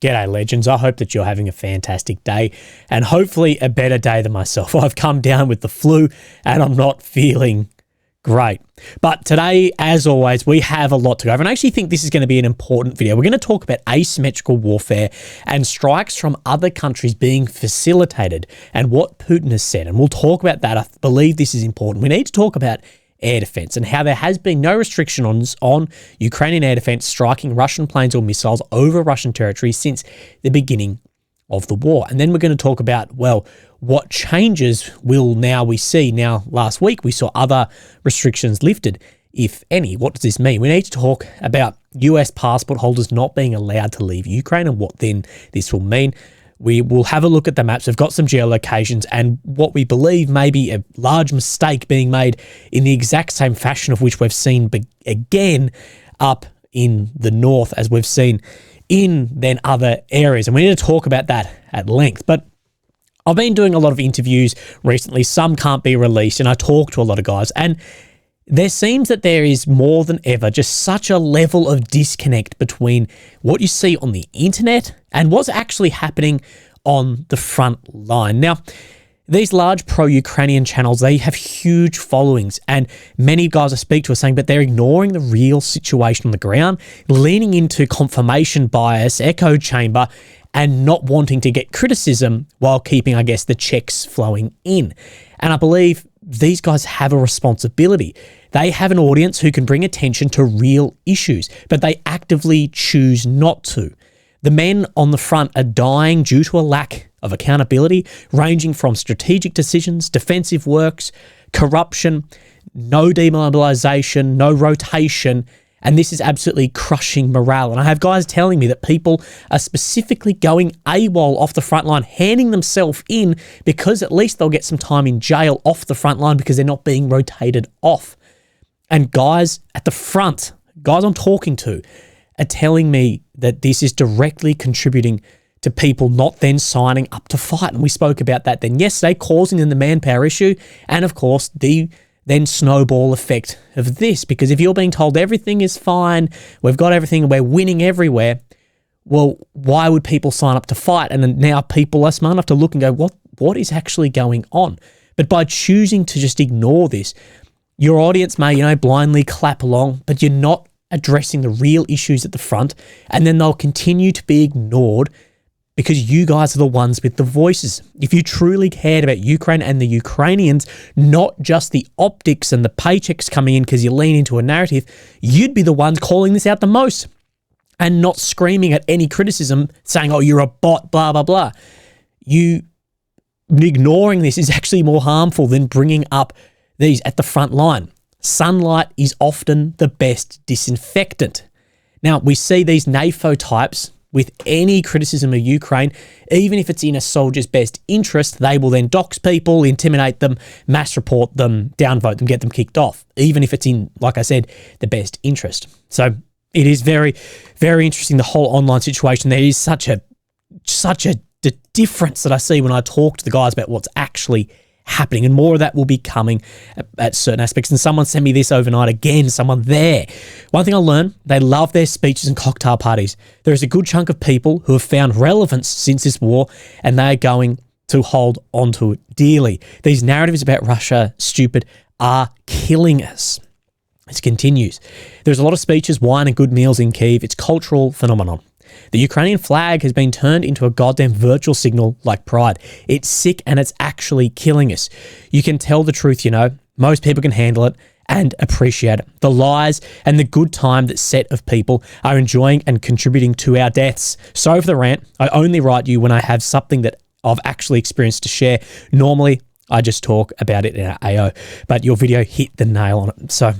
G'day, legends. I hope that you're having a fantastic day and hopefully a better day than myself. I've come down with the flu and I'm not feeling great. But today, as always, we have a lot to go over. And I actually think this is going to be an important video. We're going to talk about asymmetrical warfare and strikes from other countries being facilitated and what Putin has said. And we'll talk about that. I believe this is important. We need to talk about air defense and how there has been no restrictions on Ukrainian air defense striking Russian planes or missiles over Russian territory since the beginning of the war. And then we're going to talk about, well, what changes will now we see? Now, last week we saw other restrictions lifted, if any. What does this mean? We need to talk about US passport holders not being allowed to leave Ukraine and what then this will mean. We will have a look at the maps. We've got some geolocations and what we believe may be a large mistake being made in the exact same fashion of which we've seen again up in the north as we've seen in then other areas. And we need to talk about that at length. But I've been doing a lot of interviews recently. Some can't be released and I talk to a lot of guys and there seems that there is more than ever just such a level of disconnect between what you see on the internet and what's actually happening on the front line. Now, these large pro-Ukrainian channels, they have huge followings and many guys I speak to are saying, but they're ignoring the real situation on the ground, leaning into confirmation bias, echo chamber, and not wanting to get criticism while keeping, I guess, the checks flowing in. And I believe these guys have a responsibility. They have an audience who can bring attention to real issues, but they actively choose not to. The men on the front are dying due to a lack of accountability, ranging from strategic decisions, defensive works, corruption, no demobilization, no rotation, and this is absolutely crushing morale. And I have guys telling me that people are specifically going AWOL off the front line, handing themselves in because at least they'll get some time in jail off the front line because they're not being rotated off. And guys at the front, guys I'm talking to, are telling me that this is directly contributing to people not then signing up to fight. And we spoke about that then yesterday, causing them the manpower issue. And of course, the then snowball effect of this, because if you're being told everything is fine, we've got everything, we're winning everywhere, well, why would people sign up to fight? And then now people are smart enough to look and go, what is actually going on? But by choosing to just ignore this, your audience may, blindly clap along, but you're not addressing the real issues at the front, and then they'll continue to be ignored because you guys are the ones with the voices. If you truly cared about Ukraine and the Ukrainians, not just the optics and the paychecks coming in because you lean into a narrative, you'd be the ones calling this out the most and not screaming at any criticism saying, oh, you're a bot, blah, blah, blah. You ignoring this is actually more harmful than bringing up these at the front line. Sunlight is often the best disinfectant. Now, we see these NAFO types with any criticism of Ukraine, even if it's in a soldier's best interest, they will then dox people, intimidate them, mass report them, downvote them, get them kicked off, even if it's in, like I said, the best interest. So it is very, very interesting, the whole online situation. There is such a difference that I see when I talk to the guys about what's actually happening, and more of that will be coming at certain aspects. And someone sent me this overnight again, someone there. One thing I learned, they love their speeches and cocktail parties. There is a good chunk of people who have found relevance since this war, and they are going to hold onto it dearly. These narratives about Russia, stupid, are killing us. This continues. There's a lot of speeches, wine and good meals in Kyiv. It's a cultural phenomenon. The Ukrainian flag has been turned into a goddamn virtual signal like pride. It's sick and it's actually killing us. You can tell the truth, most people can handle it and appreciate it. The lies and the good time that set of people are enjoying and contributing to our deaths. Sorry for the rant. I only write you when I have something that I've actually experienced to share. Normally, I just talk about it in our AO, but your video hit the nail on it. So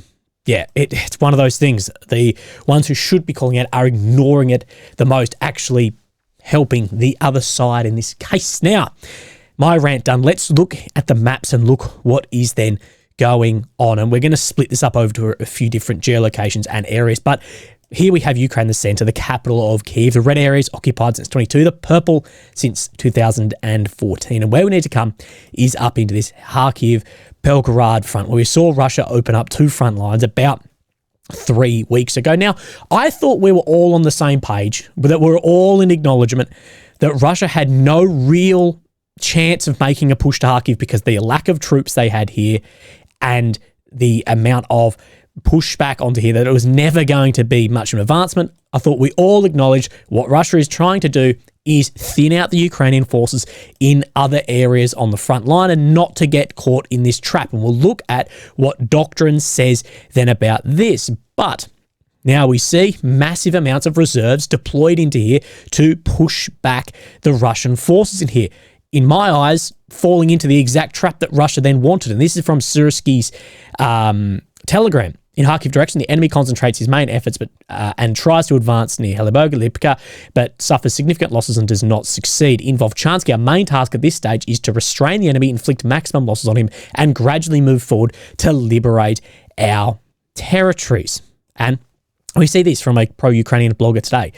yeah, it's one of those things. The ones who should be calling it are ignoring it the most, actually helping the other side in this case. Now, my rant done. Let's look at the maps and look what is then going on. And we're going to split this up over to a few different geolocations and areas. But here we have Ukraine, the center, the capital of Kyiv. The red areas occupied since 22, the purple since 2014. And where we need to come is up into this Kharkiv, Belgorod front, where we saw Russia open up two front lines about 3 weeks ago. Now, I thought we were all on the same page, that we're all in acknowledgement that Russia had no real chance of making a push to Kharkiv because the lack of troops they had here and the amount of pushback onto here, that it was never going to be much of an advancement. I thought we all acknowledged what Russia is trying to do is thin out the Ukrainian forces in other areas on the front line and not to get caught in this trap. And we'll look at what doctrine says then about this. But now we see massive amounts of reserves deployed into here to push back the Russian forces in here. In my eyes, falling into the exact trap that Russia then wanted. And this is from Sursky's telegram. In Kharkiv direction, the enemy concentrates his main efforts and tries to advance near Heliboga, Lipka, but suffers significant losses and does not succeed. In Vovchansky, our main task at this stage is to restrain the enemy, inflict maximum losses on him, and gradually move forward to liberate our territories. And we see this from a pro-Ukrainian blogger today,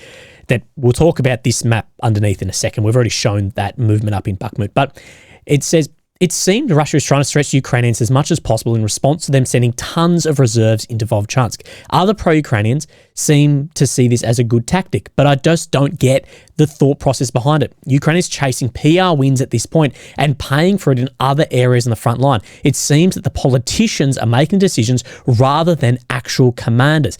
that we'll talk about this map underneath in a second. We've already shown that movement up in Bakhmut, but it says, it seemed Russia is trying to stretch the Ukrainians as much as possible in response to them sending tons of reserves into Vovchansk. Other pro-Ukrainians seem to see this as a good tactic, but I just don't get the thought process behind it. Ukraine is chasing PR wins at this point and paying for it in other areas on the front line. It seems that the politicians are making decisions rather than actual commanders.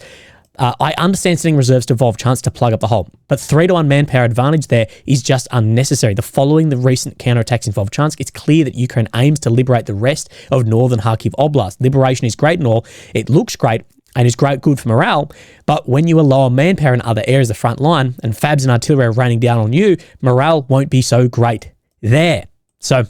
I understand sending reserves to Vovchansk to plug up the hole, but 3-to-1 manpower advantage there is just unnecessary. Following the recent counterattacks in Vovchansk, it's clear that Ukraine aims to liberate the rest of northern Kharkiv Oblast. Liberation is great and all. It looks great and is good for morale, but when you are low on manpower in other areas of the front line and Fabs and artillery are raining down on you, morale won't be so great there. So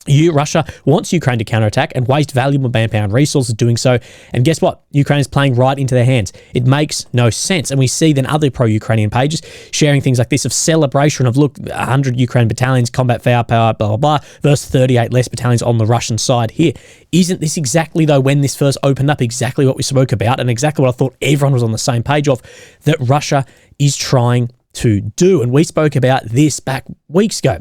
Russia wants Ukraine to counterattack and waste valuable manpower and resources doing so. And guess what? Ukraine is playing right into their hands. It makes no sense. And we see then other pro-Ukrainian pages sharing things like this of celebration of, look, 100 Ukraine battalions, combat firepower, blah, blah, blah, versus 38 less battalions on the Russian side here. Isn't this exactly, though, when this first opened up, exactly what we spoke about and exactly what I thought everyone was on the same page of, that Russia is trying to do? And we spoke about this back weeks ago.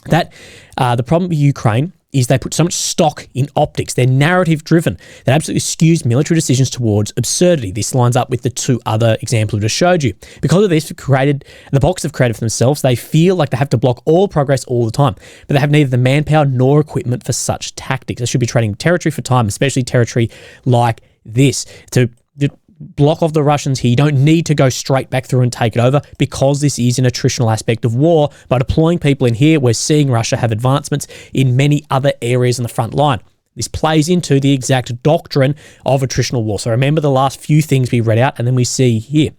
That the problem with Ukraine is they put so much stock in optics. They're narrative driven. That absolutely skews military decisions towards absurdity. This lines up with the 2 other examples I just showed you. Because of this, the box they've created for themselves, they feel like they have to block all progress all the time. But they have neither the manpower nor equipment for such tactics. They should be trading territory for time, especially territory like this, to block off the Russians here. You don't need to go straight back through and take it over, because this is an attritional aspect of war. By deploying people in here, we're seeing Russia have advancements in many other areas in the front line. This plays into the exact doctrine of attritional war. So remember the last few things we read out, and then we see here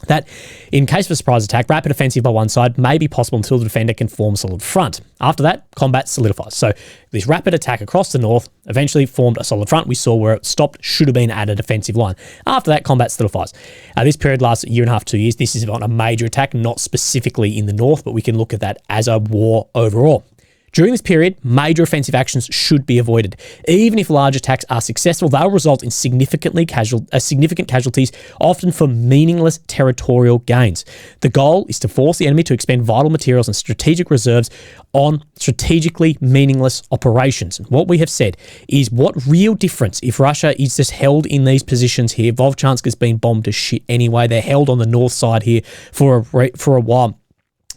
that in case of a surprise attack, rapid offensive by one side may be possible until the defender can form a solid front. After that, combat solidifies. So this rapid attack across the north eventually formed a solid front. We saw where it stopped, should have been at a defensive line. After that, combat solidifies. This period lasts a year and a half, 2 years. This is on a major attack, not specifically in the north, but we can look at that as a war overall. During this period, major offensive actions should be avoided. Even if large attacks are successful, they'll result in significant casualties, often for meaningless territorial gains. The goal is to force the enemy to expend vital materials and strategic reserves on strategically meaningless operations. And what we have said is, what real difference if Russia is just held in these positions here? Vovchansk has been bombed to shit anyway. They're held on the north side here for a while.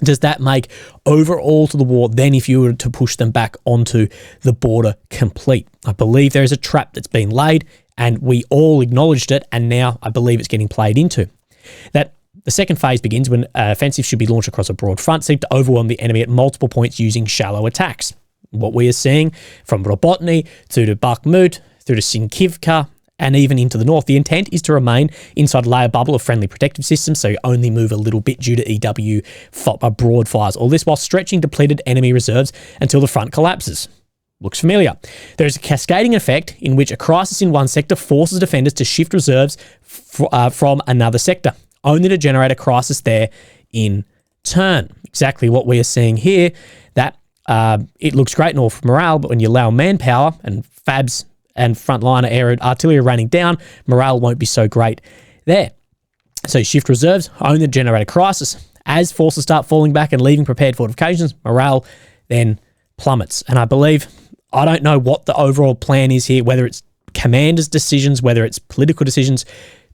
Does that make overall to the war then if you were to push them back onto the border complete? I believe there is a trap that's been laid, and we all acknowledged it, and now I believe it's getting played into. That the second phase begins when offensive should be launched across a broad front, seek to overwhelm the enemy at multiple points using shallow attacks. What we are seeing from Robotny through to Bakhmut, through to Sinkivka, and even into the north, the intent is to remain inside a layer bubble of friendly protective systems, so you only move a little bit due to EW broad fires. All this while stretching depleted enemy reserves until the front collapses. Looks familiar. There is a cascading effect in which a crisis in one sector forces defenders to shift reserves from another sector, only to generate a crisis there in turn. Exactly what we are seeing here, that it looks great and all for morale, but when you allow manpower and Fabs and frontline artillery raining down, morale won't be so great there. So you shift reserves, only to generate a crisis. As forces start falling back and leaving prepared fortifications, morale then plummets. And I don't know what the overall plan is here, whether it's commanders' decisions, whether it's political decisions.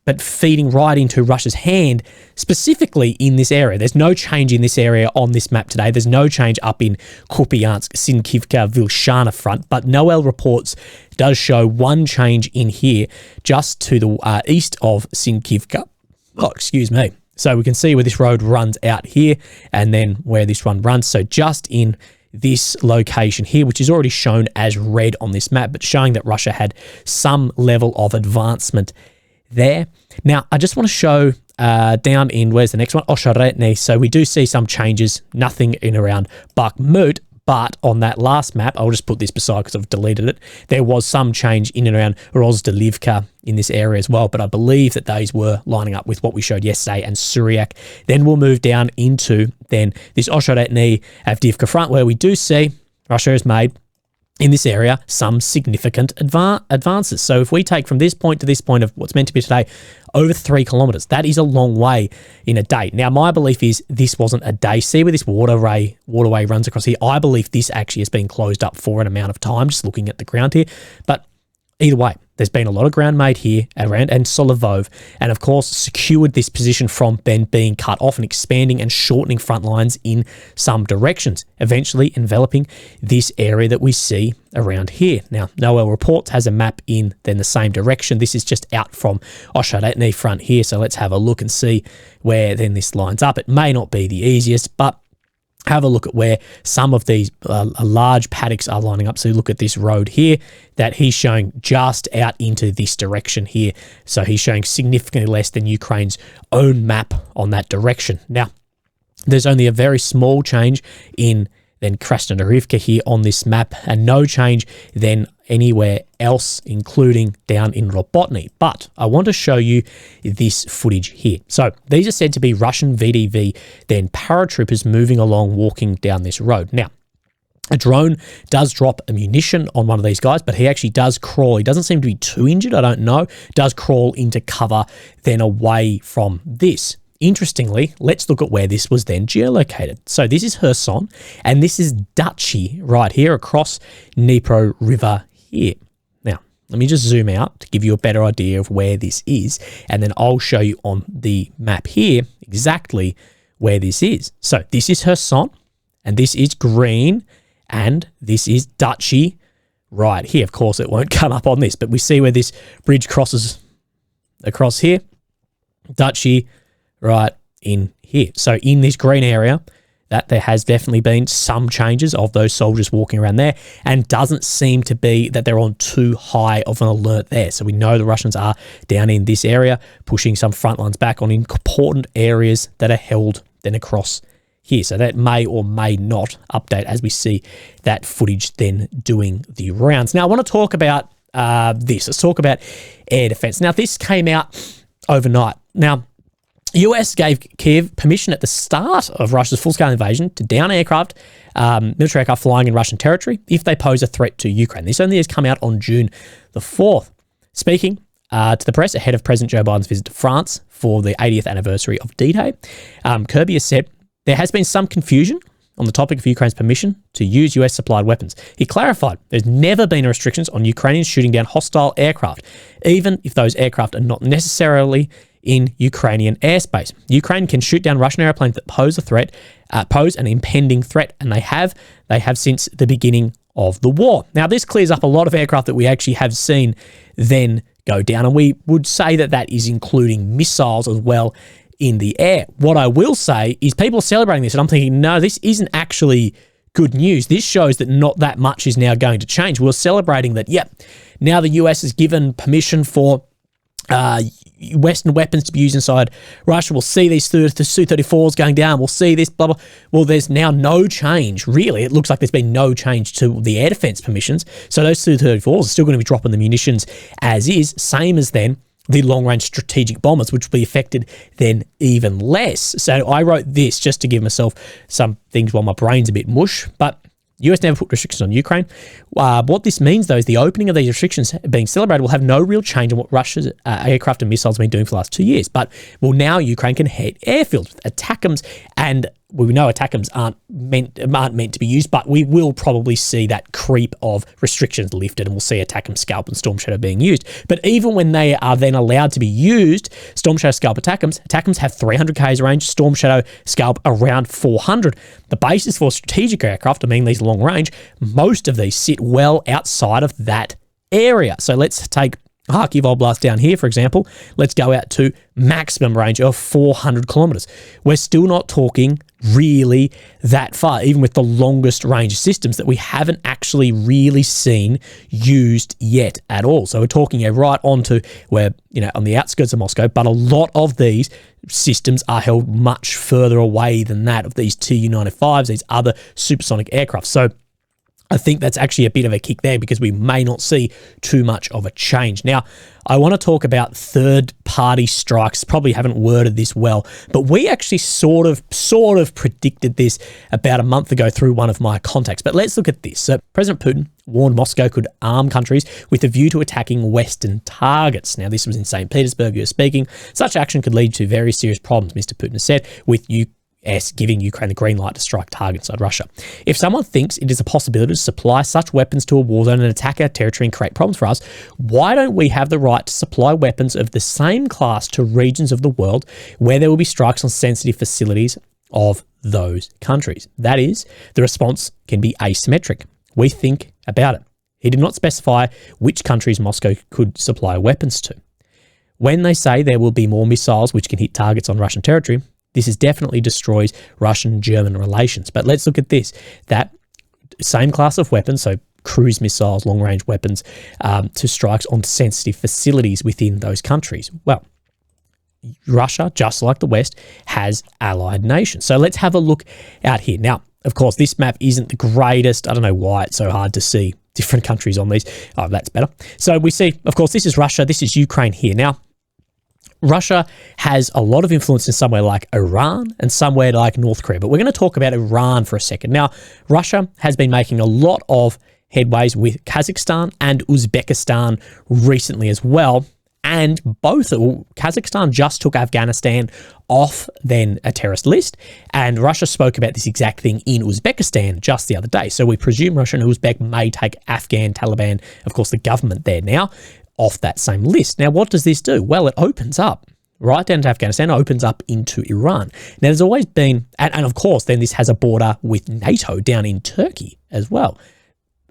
but feeding right into Russia's hand, specifically in this area. There's no change in this area on this map today. There's no change up in Kupiansk, Sinkivka, Vilshana front, but Noel reports does show one change in here just to the east of Sinkivka. Oh, excuse me. So we can see where this road runs out here and then where this one runs. So just in this location here, which is already shown as red on this map, but showing that Russia had some level of advancement there. Now, I just want to show down in, where's the next one? Osheretny. So we do see some changes, nothing in around Bakhmut, but on that last map, I'll just put this beside because I've deleted it. There was some change in and around Rozdelivka in this area as well, but I believe that those were lining up with what we showed yesterday and Suryak. Then we'll move down into then this Osheretny Avdiivka front, where we do see Russia has made in this area some significant advances. So if we take from this point to this point of what's meant to be today, over 3 kilometers, that is a long way in a day. Now, my belief is this wasn't a day. See where this waterway runs across here? I believe this actually has been closed up for an amount of time, just looking at the ground here. But either way, there's been a lot of ground made here around and Solovov, and of course secured this position from then being cut off and expanding and shortening front lines in some directions, eventually enveloping this area that we see around here. Now, Noel Reports has a map in then the same direction. This is just out from Osheretny front here, so let's have a look and see where then this lines up. It may not be the easiest, but have a look at where some of these large paddocks are lining up. So look at this road here that he's showing just out into this direction here. So he's showing significantly less than Ukraine's own map on that direction. Now, there's only a very small change in then Krasnodarivka here on this map, and no change then anywhere else, including down in Robotny. But I want to show you this footage here. So these are said to be Russian VDV, then paratroopers moving along, walking down this road. Now, a drone does drop a munition on one of these guys, but he actually does crawl. He doesn't seem to be too injured, I don't know. Does crawl into cover then away from this. Interestingly, let's look at where this was then geolocated. So this is Kherson, and this is Duchy right here across Dnipro River here. Now, let me just zoom out to give you a better idea of where this is, and then I'll show you on the map here exactly where this is. So this is Kherson, and this is green, and this is Duchy right here. Of course, it won't come up on this, but we see where this bridge crosses across here. Duchy right in here. So in this green area, that there has definitely been some changes of those soldiers walking around there, and doesn't seem to be that they're on too high of an alert there. So we know the Russians are down in this area, pushing some front lines back on important areas that are held then across here. So that may or may not update as we see that footage then doing the rounds. Now I want to talk about this. Let's talk about air defense. Now this came out overnight. Now, US gave Kiev permission at the start of Russia's full-scale invasion to down aircraft, military aircraft flying in Russian territory if they pose a threat to Ukraine. This only has come out on June the 4th. Speaking to the press ahead of President Joe Biden's visit to France for the 80th anniversary of D-Day, Kirby has said there has been some confusion on the topic of Ukraine's permission to use US-supplied weapons. He clarified there's never been restrictions on Ukrainians shooting down hostile aircraft, even if those aircraft are not necessarily in Ukrainian airspace. Ukraine can shoot down Russian airplanes that pose an impending threat, and they have since the beginning of the war. Now, this clears up a lot of aircraft that we actually have seen then go down, and we would say that that is including missiles as well in the air. What I will say is people are celebrating this, and I'm thinking, no, this isn't actually good news. This shows that not that much is now going to change. We're celebrating that, yep, now the US has given permission for Western weapons to be used inside Russia. We'll see these Su-34s going down. We'll see this, blah, blah. Well, there's now no change, really. It looks like there's been no change to the air defense permissions. So those Su-34s are still going to be dropping the munitions as is, same as then the long-range strategic bombers, which will be affected then even less. So I wrote this just to give myself some things while my brain's a bit mush, but US never put restrictions on Ukraine. What this means, though, is the opening of these restrictions being celebrated will have no real change on what Russia's aircraft and missiles have been doing for the last 2 years. But, well, now Ukraine can hit airfields with ATACMS and we know ATACMS aren't meant to be used, but we will probably see that creep of restrictions lifted, and we'll see ATACMS Scalp and Storm Shadow being used. But even when they are then allowed to be used, Storm Shadow, Scalp, ATACMS have 300 k's range, Storm Shadow, Scalp around 400. The basis for strategic aircraft, I mean these long range, most of these sit well outside of that area. So let's take Harky Volblast down here, for example. Let's go out to maximum range of 400 kilometers. We're still not talking really that far, even with the longest range systems that we haven't actually really seen used yet at all. So we're talking right onto where, on the outskirts of Moscow, but a lot of these systems are held much further away than that of these Tu-95s, these other supersonic aircraft. So I think that's actually a bit of a kick there because we may not see too much of a change. Now, I want to talk about third-party strikes. Probably haven't worded this well, but we actually sort of predicted this about a month ago through one of my contacts. But let's look at this. So President Putin warned Moscow could arm countries with a view to attacking Western targets. Now, this was in St. Petersburg, he was speaking. Such action could lead to very serious problems, Mr. Putin has said, with US giving Ukraine the green light to strike targets inside Russia. If someone thinks it is a possibility to supply such weapons to a war zone and attack our territory and create problems for us, why don't we have the right to supply weapons of the same class to regions of the world where there will be strikes on sensitive facilities of those countries? That is, the response can be asymmetric. We think about it. He did not specify which countries Moscow could supply weapons to. When they say there will be more missiles which can hit targets on Russian territory, this definitely destroys Russian-German relations. But let's look at this. That same class of weapons, so cruise missiles, long-range weapons, to strikes on sensitive facilities within those countries. Well, Russia, just like the West, has allied nations. So let's have a look out here. Now, of course, this map isn't the greatest. I don't know why it's so hard to see different countries on these. Oh, that's better. So we see, of course, this is Russia. This is Ukraine here. Now, Russia has a lot of influence in somewhere like Iran and somewhere like North Korea, but we're going to talk about Iran for a second. Now, Russia has been making a lot of headways with Kazakhstan and Uzbekistan recently as well, and Kazakhstan just took Afghanistan off then a terrorist list, and Russia spoke about this exact thing in Uzbekistan just the other day. So we presume Russia and Uzbek may take Afghan Taliban, of course the government there now, off that same list. Now, what does this do? Well, it opens up right down to Afghanistan, opens up into Iran. Now, there's always been, and of course, then this has a border with NATO down in Turkey as well.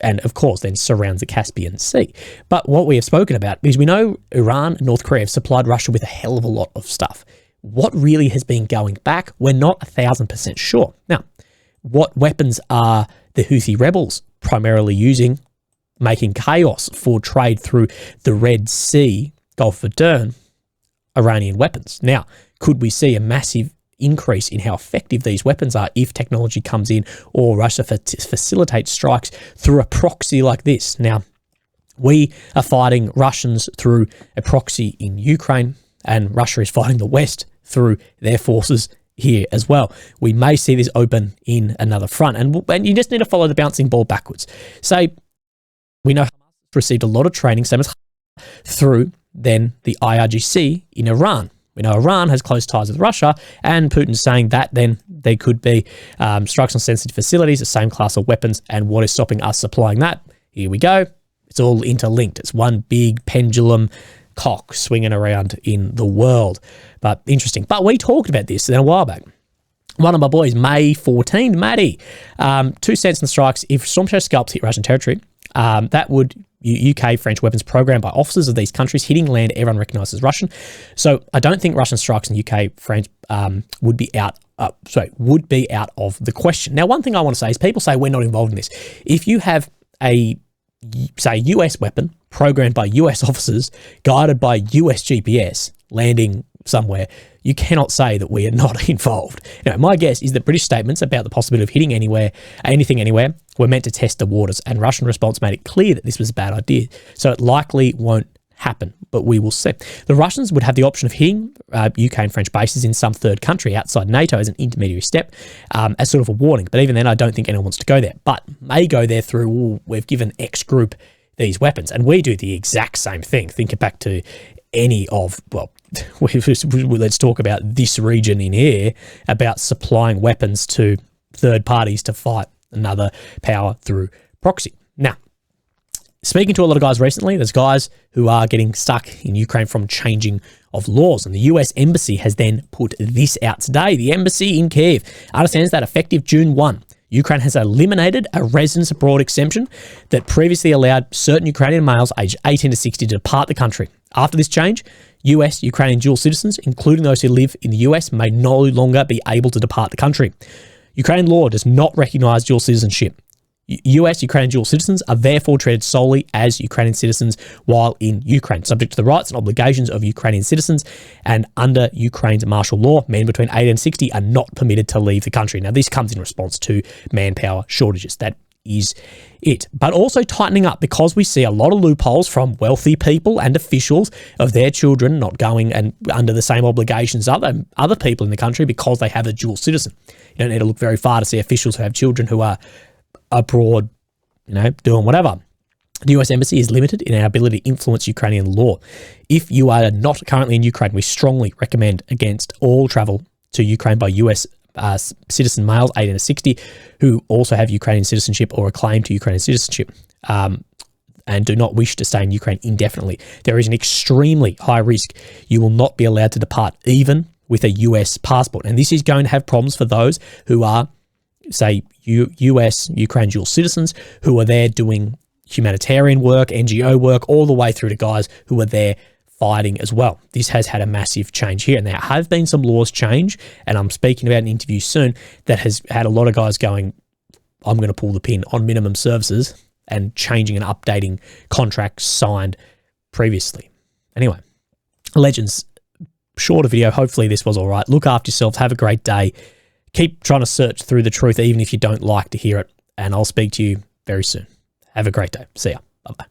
And of course, then surrounds the Caspian Sea. But what we have spoken about is we know Iran and North Korea have supplied Russia with a hell of a lot of stuff. What really has been going back? We're not 1,000% sure. Now, what weapons are the Houthi rebels primarily using, making chaos for trade through the Red Sea, Gulf of Aden? Iranian weapons. Now, could we see a massive increase in how effective these weapons are if technology comes in or Russia facilitates strikes through a proxy like this? Now, we are fighting Russians through a proxy in Ukraine, and Russia is fighting the West through their forces here as well. We may see this open in another front, and you just need to follow the bouncing ball backwards. Say, we know Hamas received a lot of training, same as through then the IRGC in Iran. We know Iran has close ties with Russia, and Putin's saying that then there could be strikes on sensitive facilities, the same class of weapons, and what is stopping us supplying that? Here we go. It's all interlinked. It's one big pendulum cock swinging around in the world. But interesting. But we talked about this a while back. One of my boys, May 14, Matty, 2 cents in the strikes. If Storm Shadow Scalps hit Russian territory, that would UK French weapons programmed by officers of these countries hitting land everyone recognises Russian. So I don't think Russian strikes in UK French would be out of the question. Now, one thing I want to say is people say we're not involved in this. If you have a, say, US weapon programmed by US officers, guided by US GPS, landing somewhere, you cannot say that we are not involved. My guess is that British statements about the possibility of hitting anything anywhere were meant to test the waters, and Russian response made it clear that this was a bad idea. So it likely won't happen, but we will see. The Russians would have the option of hitting UK and French bases in some third country outside NATO as an intermediary step, as sort of a warning. But even then, I don't think anyone wants to go there, but may go there through, we've given X group these weapons, and we do the exact same thing. Think back to any of, well, let's talk about this region in here, about supplying weapons to third parties to fight another power through proxy. Now, speaking to a lot of guys recently, there's guys who are getting stuck in Ukraine from changing of laws. And the US Embassy has then put this out today. The embassy in Kyiv understands that effective June 1, Ukraine has eliminated a residence abroad exemption that previously allowed certain Ukrainian males aged 18 to 60 to depart the country. After this change, US Ukrainian dual citizens, including those who live in the US, may no longer be able to depart the country. Ukrainian law does not recognize dual citizenship. US Ukrainian dual citizens are therefore treated solely as Ukrainian citizens while in Ukraine, subject to the rights and obligations of Ukrainian citizens, and under Ukraine's martial law, men between 18 and 60 are not permitted to leave the country. Now, this comes in response to manpower shortages. That is it. But also tightening up, because we see a lot of loopholes from wealthy people and officials of their children not going and under the same obligations as other people in the country because they have a dual citizen. You don't need to look very far to see officials who have children who are abroad, doing whatever. The US Embassy is limited in our ability to influence Ukrainian law. If you are not currently in Ukraine, we strongly recommend against all travel to Ukraine by US citizen males 18 to 60 who also have Ukrainian citizenship or a claim to Ukrainian citizenship and do not wish to stay in Ukraine indefinitely. There is an extremely high risk you will not be allowed to depart even with a US passport. And this is going to have problems for those who are, say, US, Ukraine dual citizens who are there doing humanitarian work, NGO work, all the way through to guys who are there fighting as well. This has had a massive change here. And there have been some laws change, and I'm speaking about an interview soon that has had a lot of guys going, I'm going to pull the pin on minimum services and changing and updating contracts signed previously. Anyway, legends, shorter video. Hopefully this was all right. Look after yourselves. Have a great day. Keep trying to search through the truth, even if you don't like to hear it. And I'll speak to you very soon. Have a great day. See ya. Bye-bye.